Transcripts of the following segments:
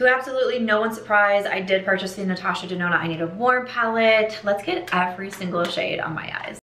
To absolutely no one's surprise, I did purchase the Natasha Denona I Need a Warm palette. Let's get every single shade on my eyes.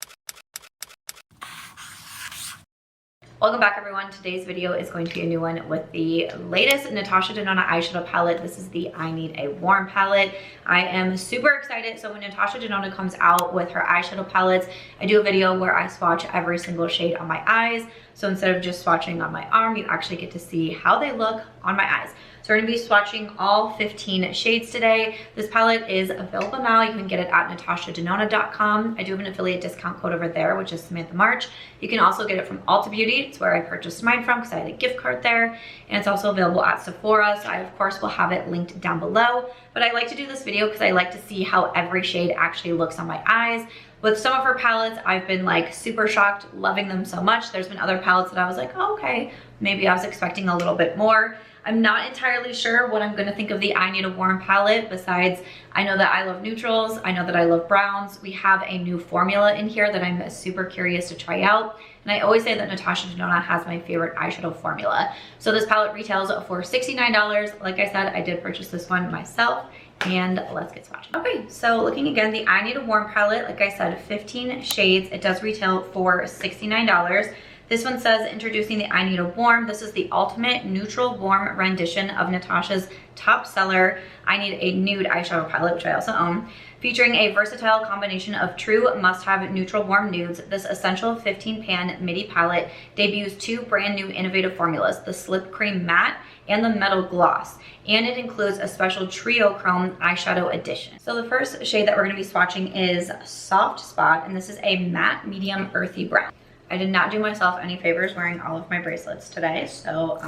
Welcome back everyone. Today's video is going to be a new one with the latest Natasha Denona eyeshadow palette. This is the I Need a Warm palette. I am super excited. So when Natasha Denona comes out with her eyeshadow palettes, I do a video where I swatch every single shade on my eyes. So instead of just swatching on my arm, you actually get to see how they look on my eyes. So we're gonna be swatching all 15 shades today. This palette is available now. You can get it at natashadenona.com. I do have an affiliate discount code over there, which is Samantha March. You can also get it from Ulta Beauty. It's where I purchased mine from because I had a gift card there. And it's also available at Sephora. So I, of course, will have it linked down below. But I like to do this video because I like to see how every shade actually looks on my eyes. With some of her palettes, I've been like super shocked, loving them so much. There's been other palettes that I was like, oh, okay, maybe I was expecting a little bit more. I'm not entirely sure what I'm gonna think of the I Need a Warm palette. Besides, I know that I love neutrals. I know that I love browns. We have a new formula in here that I'm super curious to try out. And I always say that Natasha Denona has my favorite eyeshadow formula. So this palette retails for $69. Like I said, I did purchase this one myself. And let's get swatching. Okay, so looking again, the I Need a Warm palette, like I said, 15 shades. It does retail for $69. This one says, introducing the I Need a Warm. This is the ultimate neutral warm rendition of Natasha's top seller, I Need a Nude eyeshadow palette, which I also own. Featuring a versatile combination of true must-have neutral warm nudes, this essential 15-pan midi palette debuts two brand new innovative formulas, the Slip Cream Matte and the Metal Gloss. And it includes a special Trio Chrome eyeshadow edition. So the first shade that we're gonna be swatching is Soft Spot, and this is a matte medium earthy brown. I did not do myself any favors wearing all of my bracelets today, so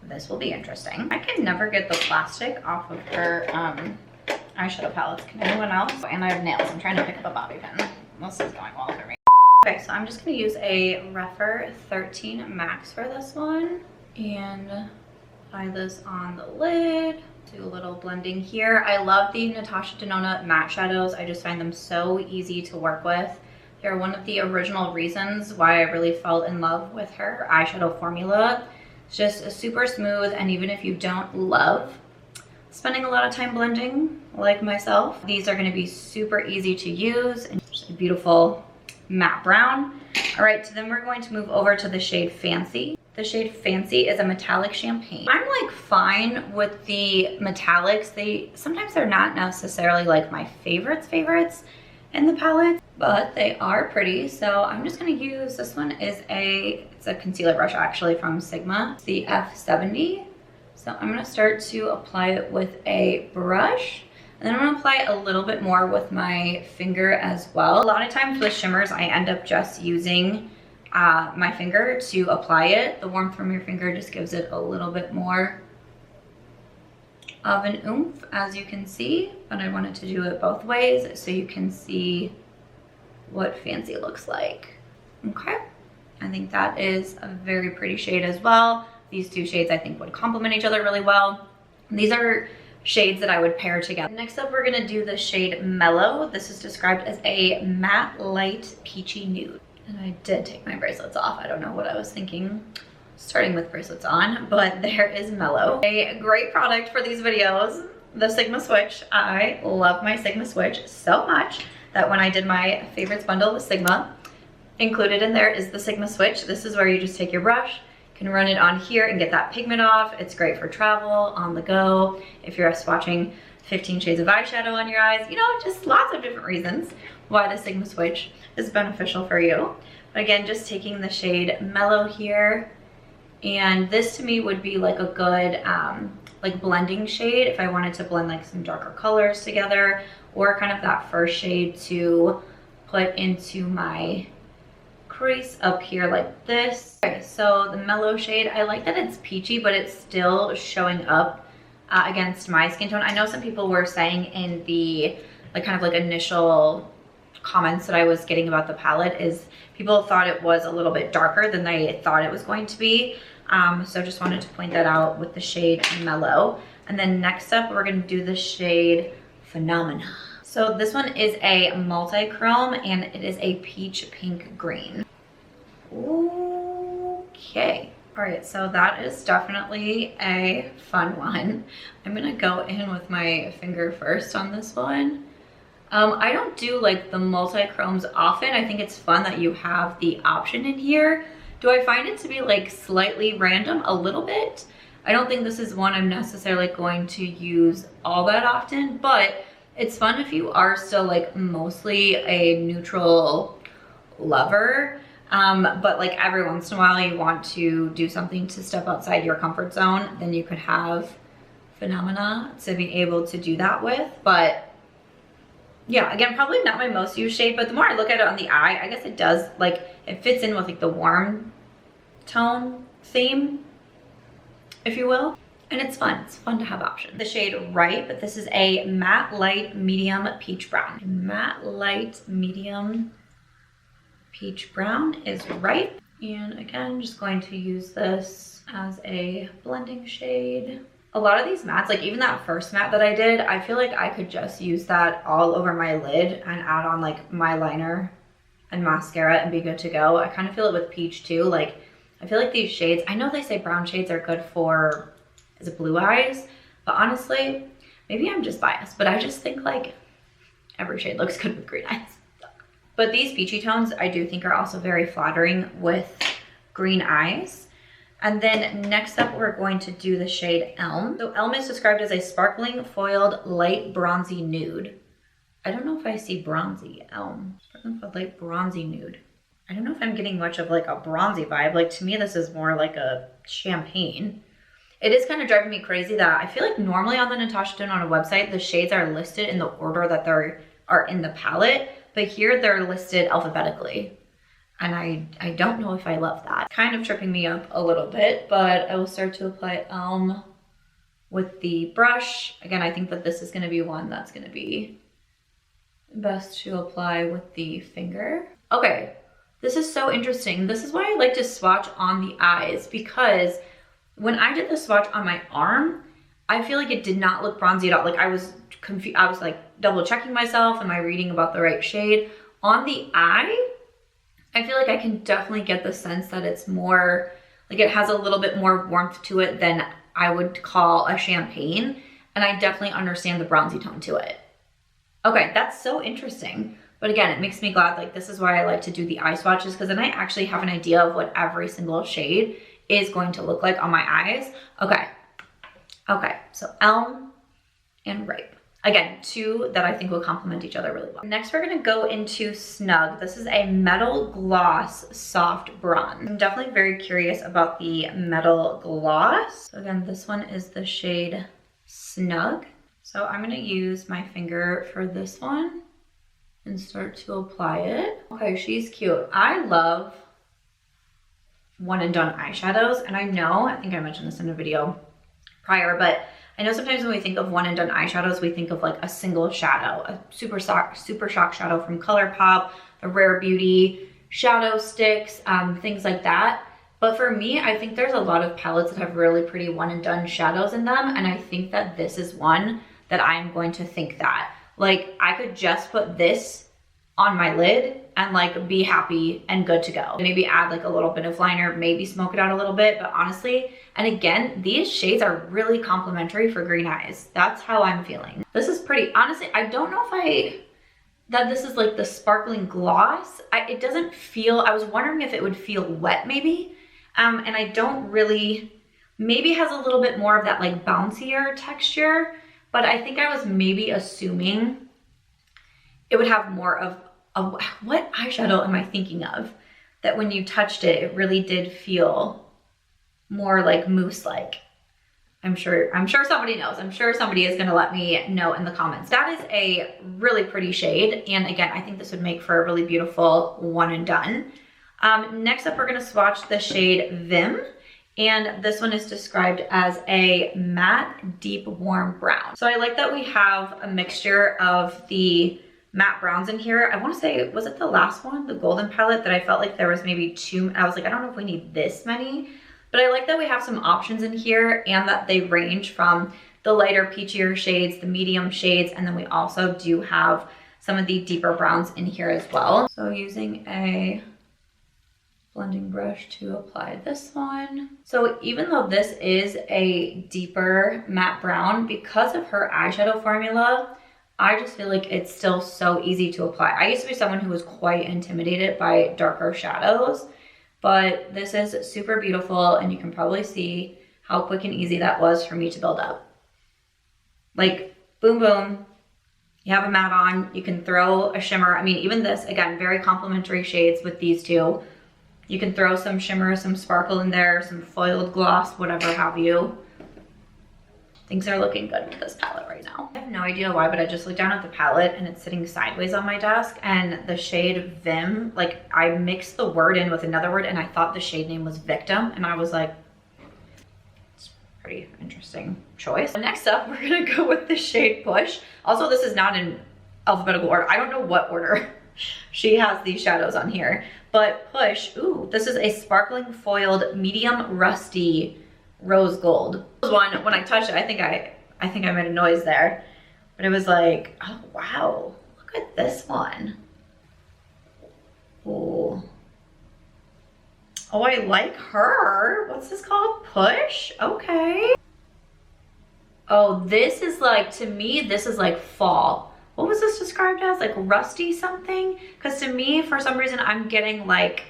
this will be interesting. I can never get the plastic off of her eyeshadow palettes. Can anyone else? And I have nails. I'm trying to pick up a bobby pin. This is going well for me. Okay, so I'm just gonna use a Rephr 13 Max for this one and apply this on the lid. Do a little blending here. I love the Natasha Denona matte shadows. I just find them so easy to work with. They're one of the original reasons why I really fell in love with her eyeshadow formula. It's just super smooth, and even if you don't love spending a lot of time blending like myself, these are gonna be super easy to use and just a beautiful matte brown. All right, so then we're going to move over to the shade Fancy. The shade Fancy is a metallic champagne. I'm like fine with the metallics. Sometimes they're not necessarily like my favorites in the palette, but they are pretty. So I'm just gonna use, this one is it's a concealer brush actually from Sigma, it's the F70. So I'm gonna start to apply it with a brush, and then I'm gonna apply a little bit more with my finger as well. A lot of times with shimmers, I end up just using my finger to apply it. The warmth from your finger just gives it a little bit more of an oomph, as you can see, but I wanted to do it both ways so you can see what Fancy looks like. Okay, I think that is a very pretty shade as well. These two shades I think would complement each other really well. These are shades that I would pair together. Next up, we're gonna do the shade Mellow. This is described as a matte light peachy nude. And I did take my bracelets off. I don't know what I was thinking starting with bracelets on, but there is Mellow. A great product for these videos, the Sigma Switch. I love my Sigma Switch so much that when I did my favorites bundle with Sigma, included in there is the Sigma Switch. This is where you just take your brush, can run it on here and get that pigment off. It's great for travel, on the go, if you're swatching 15 shades of eyeshadow on your eyes, you know, just lots of different reasons why the Sigma Switch is beneficial for you. But again, just taking the shade Mellow here, and this to me would be like a good like blending shade if I wanted to blend like some darker colors together, or kind of that first shade to put into my crease up here like this. Okay, so the Mellow shade, I like that it's peachy, but it's still showing up against my skin tone. I know some people were saying in the like kind of like initial comments that I was getting about the palette is people thought it was a little bit darker than they thought it was going to be. So just wanted to point that out with the shade Mellow. And then next up, we're gonna do the shade Phenomena. So this one is a multi-chrome and it is a peach pink green. Okay, All right, so that is definitely a fun one. I'm gonna go in with my finger first on this one. I don't do like the multi-chromes often. I think it's fun that you have the option in here. Do I find it to be like slightly random? A little bit. I don't think this is one I'm necessarily going to use all that often, but it's fun if you are still like mostly a neutral lover. But like every once in a while you want to do something to step outside your comfort zone, then you could have Phenomena to be able to do that with. But yeah, again, probably not my most used shade, but the more I look at it on the eye, I guess it does, like, it fits in with like the warm tone theme, if you will. And it's fun to have options. The shade Ripe, but this is a matte light medium peach brown. Matte light medium peach brown is Ripe. And again, just going to use this as a blending shade. A lot of these mattes, like even that first matte that I did, I feel like I could just use that all over my lid and add on like my liner and mascara and be good to go. I kind of feel it with peach too. Like, I feel like these shades, I know they say brown shades are good for, is it blue eyes? But honestly, maybe I'm just biased, but I just think like every shade looks good with green eyes. But these peachy tones I do think are also very flattering with green eyes. And then next up, we're going to do the shade Elm. So Elm is described as a sparkling foiled light bronzy nude. I don't know if I see bronzy. Elm, sparkling foiled light bronzy nude. I don't know if I'm getting much of like a bronzy vibe. Like to me, this is more like a champagne. It is kind of driving me crazy that I feel like normally on the Natasha Denona website, the shades are listed in the order that they are in the palette, but here they're listed alphabetically. And I don't know if I love that. Kind of tripping me up a little bit, but I will start to apply Elm with the brush. Again, I think that this is gonna be one that's gonna be best to apply with the finger. Okay, this is so interesting. This is why I like to swatch on the eyes, because when I did the swatch on my arm, I feel like it did not look bronzy at all. Like I was confused, I was like double checking myself. Am I reading about the right shade? On the eye, I feel like I can definitely get the sense that it's more, like it has a little bit more warmth to it than I would call a champagne. And I definitely understand the bronzy tone to it. Okay, that's so interesting. But again, it makes me glad, like this is why I like to do the eye swatches, because then I actually have an idea of what every single shade is going to look like on my eyes. Okay, so Elm and Ripe. Again, two that I think will complement each other really well. Next, we're gonna go into Snug. This is a metal gloss soft bronze. I'm definitely very curious about the metal gloss. So again, this one is the shade Snug. So I'm gonna use my finger for this one and start to apply it. Okay, she's cute. I love one and done eyeshadows, and I think I mentioned this in a video prior, but I know sometimes when we think of one and done eyeshadows, we think of like a single shadow, a super shock shadow from ColourPop, the Rare Beauty, shadow sticks, things like that. But for me, I think there's a lot of palettes that have really pretty one and done shadows in them. And I think that this is one that I'm going to think that. Like I could just put this on my lid and like be happy and good to go. Maybe add like a little bit of liner, maybe smoke it out a little bit, but honestly, and again, these shades are really complimentary for green eyes. That's how I'm feeling. This is pretty, honestly, I don't know if that this is like the sparkling gloss. It doesn't feel, I was wondering if it would feel wet maybe. And I don't really, maybe has a little bit more of that like bouncier texture, but I think I was maybe assuming it would have more of what eyeshadow am I thinking of? That when you touched it, it really did feel more like mousse-like. I'm sure somebody knows. I'm sure somebody is gonna let me know in the comments. That is a really pretty shade. And again, I think this would make for a really beautiful one and done. Next up, we're gonna swatch the shade Vim. And this one is described as a matte, deep, warm brown. So I like that we have a mixture of the matte browns in here. I want to say, was it the last one, the golden palette, that I felt like there was maybe two, I was like, I don't know if we need this many, but I like that we have some options in here and that they range from the lighter peachier shades, the medium shades, and then we also do have some of the deeper browns in here as well. So using a blending brush to apply this one. So even though this is a deeper matte brown, because of her eyeshadow formula, I just feel like it's still so easy to apply. I used to be someone who was quite intimidated by darker shadows, but this is super beautiful, and you can probably see how quick and easy that was for me to build up. Like, boom, boom. You have a matte on, you can throw a shimmer. I mean, even this, again, very complementary shades with these two. You can throw some shimmer, some sparkle in there, some foiled gloss, whatever have you. Things are looking good with this palette right now. I have no idea why, but I just looked down at the palette and it's sitting sideways on my desk, and the shade Vim, like I mixed the word in with another word and I thought the shade name was Victim, and I was like, it's a pretty interesting choice. Next up, we're gonna go with the shade Push. Also, this is not in alphabetical order. I don't know what order she has these shadows on here, but Push, ooh, this is a sparkling foiled medium rusty rose gold. This one, when I touched it, I think I made a noise there, but it was like, oh wow, look at this one. Ooh. Oh, I like her. What's this called? Push? Okay. Oh, this is like, to me, this is like fall. What was this described as? Like rusty something? Because to me, for some reason, I'm getting like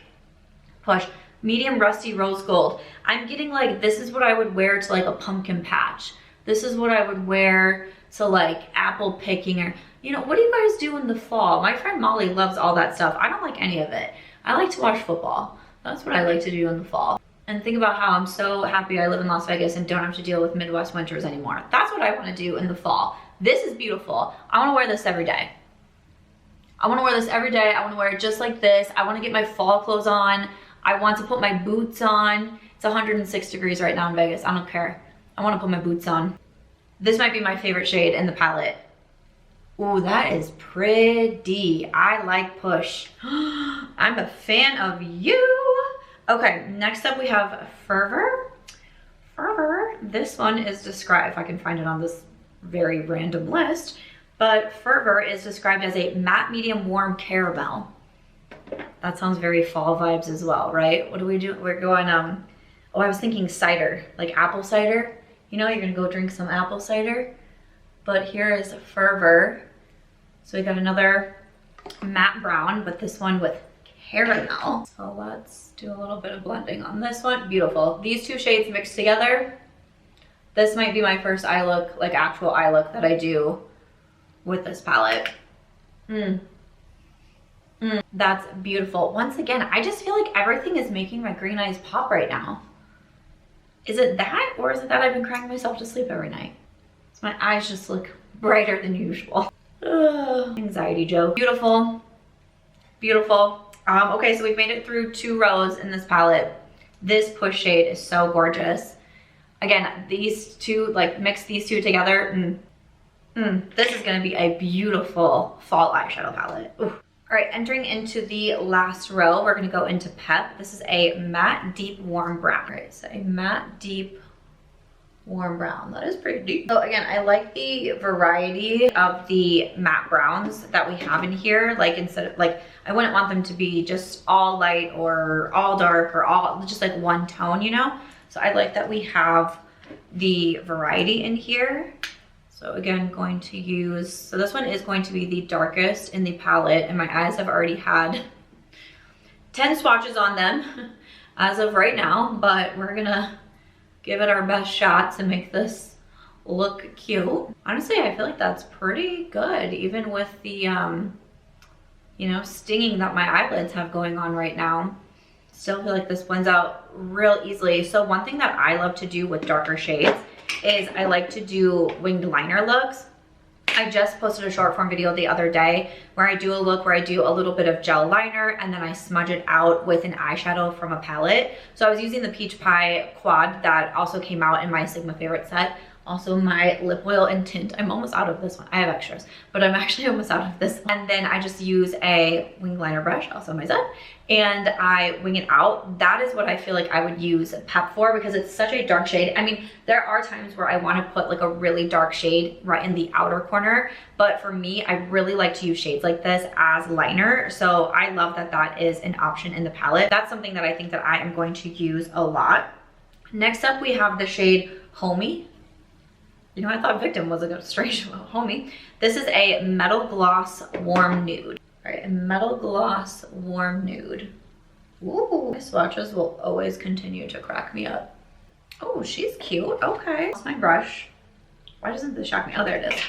Push. Medium rusty rose gold. I'm getting like, this is what I would wear to like a pumpkin patch. This is what I would wear to like apple picking, or, you know, what do you guys do in the fall? My friend Molly loves all that stuff. I don't like any of it. I like to watch football. That's what I like to do in the fall. And think about how I'm so happy I live in Las Vegas and don't have to deal with Midwest winters anymore. That's what I want to do in the fall. This is beautiful. I want to wear this every day. I want to wear this every day. I want to wear it just like this. I want to get my fall clothes on. I want to put my boots on. It's 106 degrees right now in Vegas. I don't care. I want to put my boots on. This might be my favorite shade in the palette. Ooh, that is pretty. I like Push. I'm a fan of you. Okay, next up we have Fervor. Fervor, this one is described, if I can find it on this very random list, but Fervor is described as a matte medium warm caramel. That sounds very fall vibes as well, right? What do we do? We're going, oh, I was thinking cider, like apple cider. You know, you're gonna go drink some apple cider. But here is Fervor. So we got another matte brown, but this one with caramel. So let's do a little bit of blending on this one. Beautiful. These two shades mixed together. This might be my first eye look, like actual eye look that I do with this palette. That's beautiful. Once again, I just feel like everything is making my green eyes pop right now. Is it that, or is it that I've been crying myself to sleep every night? So my eyes just look brighter than usual. Anxiety joke. Beautiful. Beautiful. Okay, so we've made it through 2 rows in this palette. This Push shade is so gorgeous. Again, these two, like mix these two together. This is gonna be a beautiful fall eyeshadow palette. Ooh. All right, entering into the last row, we're gonna go into Pep. This is a matte deep warm brown. All right, so a matte deep warm brown. That is pretty deep. So again, I like the variety of the matte browns that we have in here. Like instead of like, I wouldn't want them to be just all light or all dark or all just like one tone, you know? So I like that we have the variety in here. So again, going to use, so this one is going to be the darkest in the palette, and my eyes have already had 10 swatches on them as of right now, but we're gonna give it our best shot to make this look cute. Honestly, I feel like that's pretty good, even with the, you know, stinging that my eyelids have going on right now. Still feel like this blends out real easily. So one thing that I love to do with darker shades is I like to do winged liner looks. I just posted a short form video the other day where I do a look where I do a little bit of gel liner and then I smudge it out with an eyeshadow from a palette. So I was using the Peach Pie quad that also came out in my Sigma favorite set Also my lip oil and tint. I'm almost out of this one. I have extras, but I'm actually almost out of this one. And then I just use a wing liner brush, also my set, and I wing it out. That is what I feel like I would use Pep for, because it's such a dark shade. I mean, there are times where I want to put like a really dark shade right in the outer corner, but for me, I really like to use shades like this as liner. So I love that that is an option in the palette. That's something that I think that I am going to use a lot. Next up, we have the shade Homey. You know, I thought Victim was a strange Homey. This is a Metal Gloss Warm Nude. All right, a Metal Gloss Warm Nude. Ooh, my swatches will always continue to crack me up. Oh, she's cute. Okay. That's my brush. Why doesn't this shock me? Oh, there it is.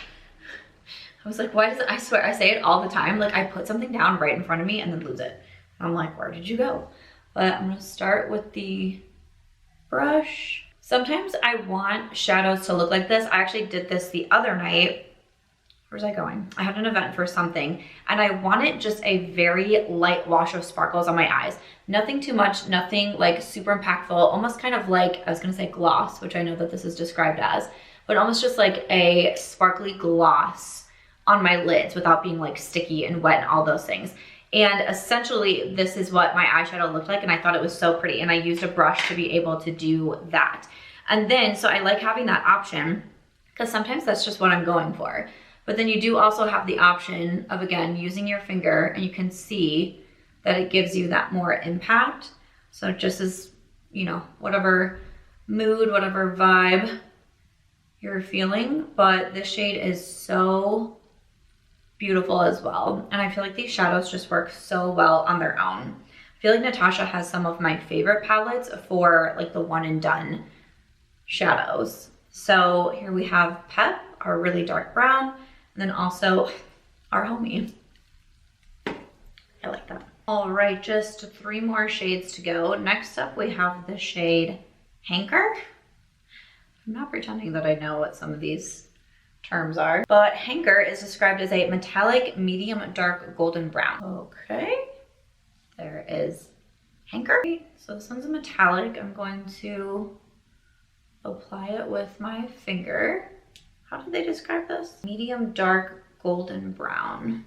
I was like, why does it? I swear, I say it all the time. Like, I put something down right in front of me and then lose it. And I'm like, where did you go? But I'm gonna start with the brush. Sometimes I want shadows to look like this. I actually did this the other night. Where's I going? I had an event for something and I wanted just a very light wash of sparkles on my eyes. Nothing too much, nothing like super impactful, almost kind of like, I was gonna say gloss, which I know that this is described as, but almost just like a sparkly gloss on my lids without being like sticky and wet and all those things. And essentially this is what my eyeshadow looked like, and I thought it was so pretty, and I used a brush to be able to do that. And then, so I like having that option because sometimes that's just what I'm going for. But then you do also have the option of, again, using your finger, and you can see that it gives you that more impact. So just as, you know, whatever mood, whatever vibe you're feeling. But this shade is so beautiful as well. And I feel like these shadows just work so well on their own. I feel like Natasha has some of my favorite palettes for like the one and done shadows. So here we have Pep, our really dark brown, and then also our Homey. I like that. All right, just 3 more shades to go. Next up, we have the shade Hanker. I'm not pretending that I know what some of these terms are, but Hanker is described as a metallic medium dark golden brown. Okay, there is Hanker. So this one's a metallic. I'm going to apply it with my finger. How did they describe this? Medium dark golden brown.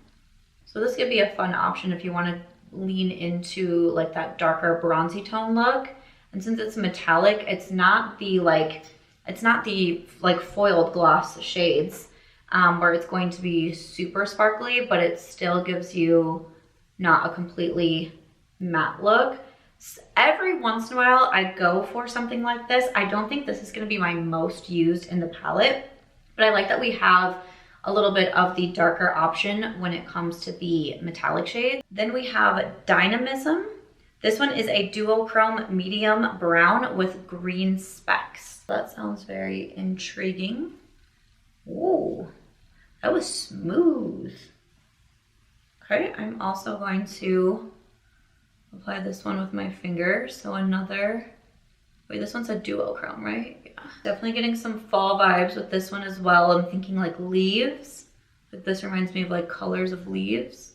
So this could be a fun option if you want to lean into like that darker bronzy tone look. And since it's metallic, it's not the like foiled gloss shades where it's going to be super sparkly, but it still gives you not a completely matte look. Every once in a while I go for something like this. I don't think this is going to be my most used in the palette, but I like that we have a little bit of the darker option when it comes to the metallic shade. Then we have Dynamism. This one is a duochrome medium brown with green specks. That sounds very intriguing. Ooh, that was smooth. Okay, I'm also going to apply this one with my finger. So another, wait, this one's a duochrome, right? Yeah. Definitely getting some fall vibes with this one as well. I'm thinking like leaves. Like this reminds me of like colors of leaves.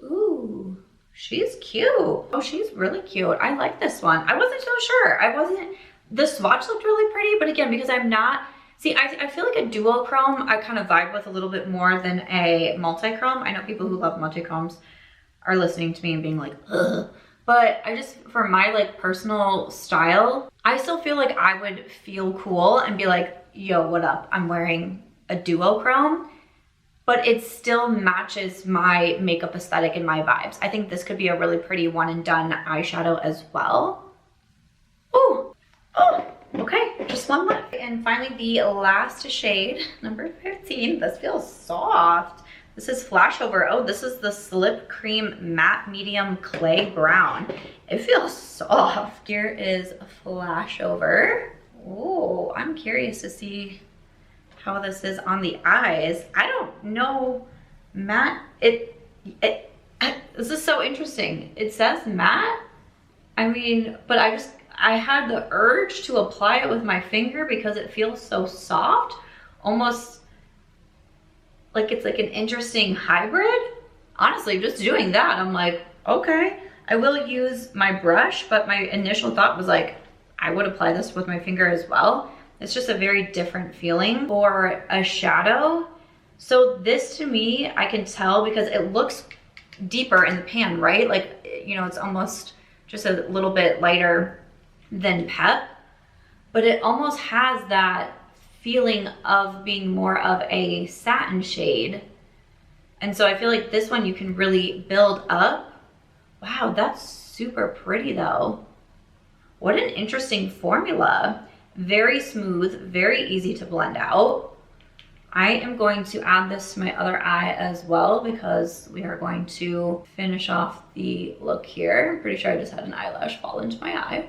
Ooh, she's cute. Oh, she's really cute. I like this one. I wasn't so sure. The swatch looked really pretty, but again, because I'm not, see, I feel like a duochrome I kind of vibe with a little bit more than a multichrome. I know people who love multichromes are listening to me and being like, ugh. But I just, for my like personal style, I still feel like I would feel cool and be like, yo, what up? I'm wearing a duochrome, but it still matches my makeup aesthetic and my vibes. I think this could be a really pretty one and done eyeshadow as well. Ooh, oh, okay, just one left. And finally the last shade, number 15. This feels soft. This is Flashover. Oh, this is the Slip Cream Matte Medium Clay Brown. It feels soft. Here is Flashover. Oh, I'm curious to see how this is on the eyes. I don't know matte. This is so interesting. It says matte. I mean, but I had the urge to apply it with my finger because it feels so soft, almost like it's like an interesting hybrid. Honestly, just doing that, I'm like, okay, I will use my brush, but my initial thought was like, I would apply this with my finger as well. It's just a very different feeling for a shadow. So this to me, I can tell because it looks deeper in the pan, right? Like, you know, it's almost just a little bit lighter than Pep, but it almost has that feeling of being more of a satin shade. And so I feel like this one you can really build up. Wow, that's super pretty though. What an interesting formula. Very smooth, very easy to blend out. I am going to add this to my other eye as well because we are going to finish off the look here. I'm pretty sure I just had an eyelash fall into my eye,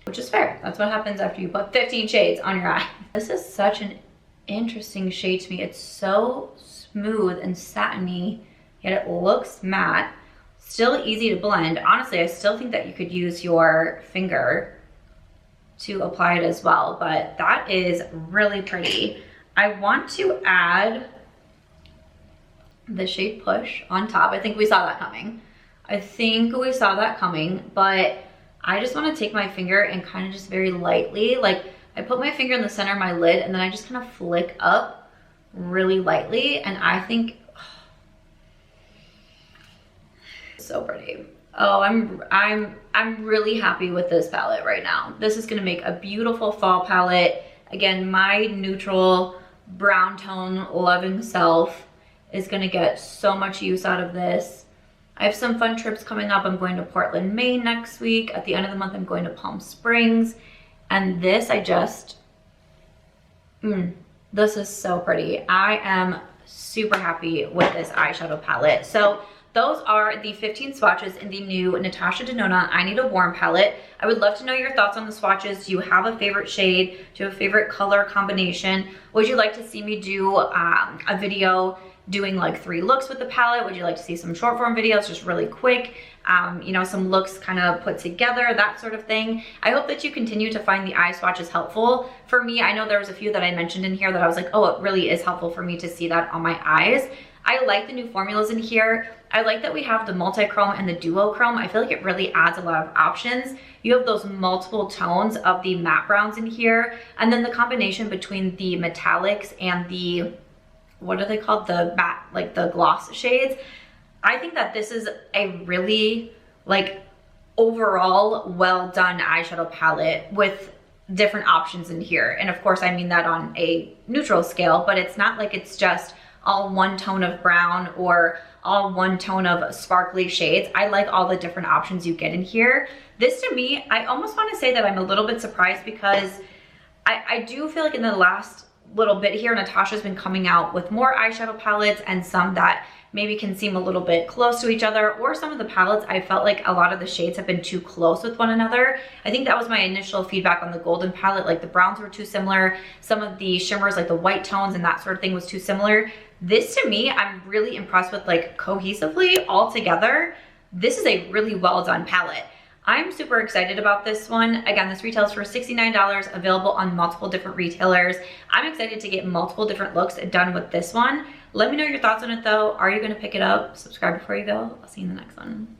which is fair. That's what happens after you put 15 shades on your eye. This is such an interesting shade to me. It's so smooth and satiny, yet it looks matte. Still easy to blend. Honestly, I still think that you could use your finger to apply it as well, but that is really pretty. I want to add the shade Push on top. I think we saw that coming. But I just want to take my finger and kind of just very lightly, like I put my finger in the center of my lid and then I just kind of flick up really lightly, and I think, so pretty. Oh, I'm really happy with this palette right now. This is gonna make a beautiful fall palette. Again, my neutral brown tone loving self is gonna get so much use out of this. I have some fun trips coming up. I'm going to Portland, Maine next week. At the end of the month, I'm going to Palm Springs. And this, this is so pretty. I am super happy with this eyeshadow palette. So those are the 15 swatches in the new Natasha Denona I Need a Warm palette. I would love to know your thoughts on the swatches. Do you have a favorite shade? Do you have a favorite color combination? Would you like to see me do a video doing like 3 looks with the palette? Would you like to see some short form videos, just really quick? You know, some looks kind of put together, that sort of thing. I hope that you continue to find the eye swatches helpful. For me, I know there was a few that I mentioned in here that I was like, oh, it really is helpful for me to see that on my eyes. I like the new formulas in here. I like that we have the multi-chrome and the duochrome. I feel like it really adds a lot of options. You have those multiple tones of the matte browns in here, and then the combination between the metallics and the, what are they called? The matte, like the gloss shades. I think that this is a really like overall well done eyeshadow palette with different options in here. And of course, I mean that on a neutral scale, but it's not like it's just all one tone of brown or all one tone of sparkly shades. I like all the different options you get in here. This to me, I almost want to say that I'm a little bit surprised because I do feel like in the last little bit here, Natasha's been coming out with more eyeshadow palettes, and some that maybe can seem a little bit close to each other, or some of the palettes I felt like a lot of the shades have been too close with one another. I think that was my initial feedback on the golden palette, like the browns were too similar, some of the shimmers like the white tones and that sort of thing was too similar. This to me, I'm really impressed with, like cohesively all together. This is a really well done palette. I'm super excited about this one. Again, this retails for $69, available on multiple different retailers. I'm excited to get multiple different looks done with this one. Let me know your thoughts on it though. Are you gonna pick it up? Subscribe before you go. I'll see you in the next one.